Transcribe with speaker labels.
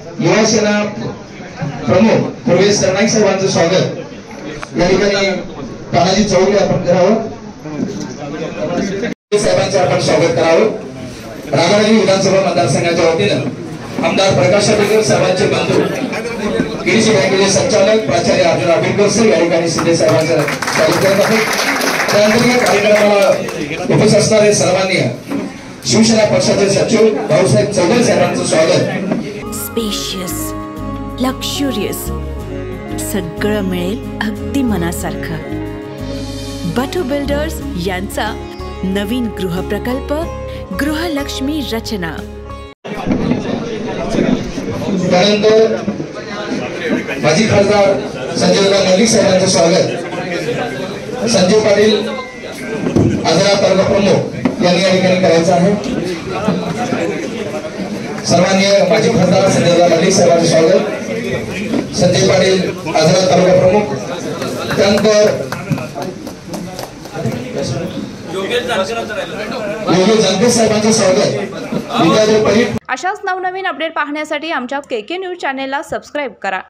Speaker 1: युवा सेना प्रमुख पूर्वेश सरनाईक साहेबांचं स्वागत या ठिकाणी तानाजी चौगले आपण करावं, साहेबांचं आपण स्वागत करावं। राधानगरी विधानसभा मतदारसंघाच्या वतीनं आमदार प्रकाश आंबेडकर साहेबांचे बंधू केडीसी बँकेचे संचालक प्राचार्य अर्जुन आंबेडकर सर या ठिकाणी शिंदे साहेबांचं स्वागत करत आहेत। त्यानंतर या कार्यक्रमाला उपस्थित असणारे सर्वांनी शिवसेना पक्षाचे सचिव भाऊसाहेब चौगले साहेबांचं स्वागत।
Speaker 2: स्पेशियस, लक्झुरियस, सगळं मिळेल अगदी मनासारखं। बटू बिल्डर्स यांचा नवीन गृहप्रकल्प गृहलक्ष्मी रचना।
Speaker 1: त्यानंतर माजी खासदार संजय मल्लिक साहेबांचं स्वागत। संजय पाटील आजरा तालुका प्रमुख यांनी या ठिकाणी करायचं आहे। सन्माननीय माजी खासदार संजय मल्लिक साहेबांचं स्वागत। संजय पाटील आजरा तालुका प्रमुख, त्यानंतर योगेश जानकर साहेबांचं स्वागत।
Speaker 3: अशाच नवनवीन अपडेट पाहण्यासाठी आमच्या KK न्यूज चॅनेलला सबस्क्राइब करा।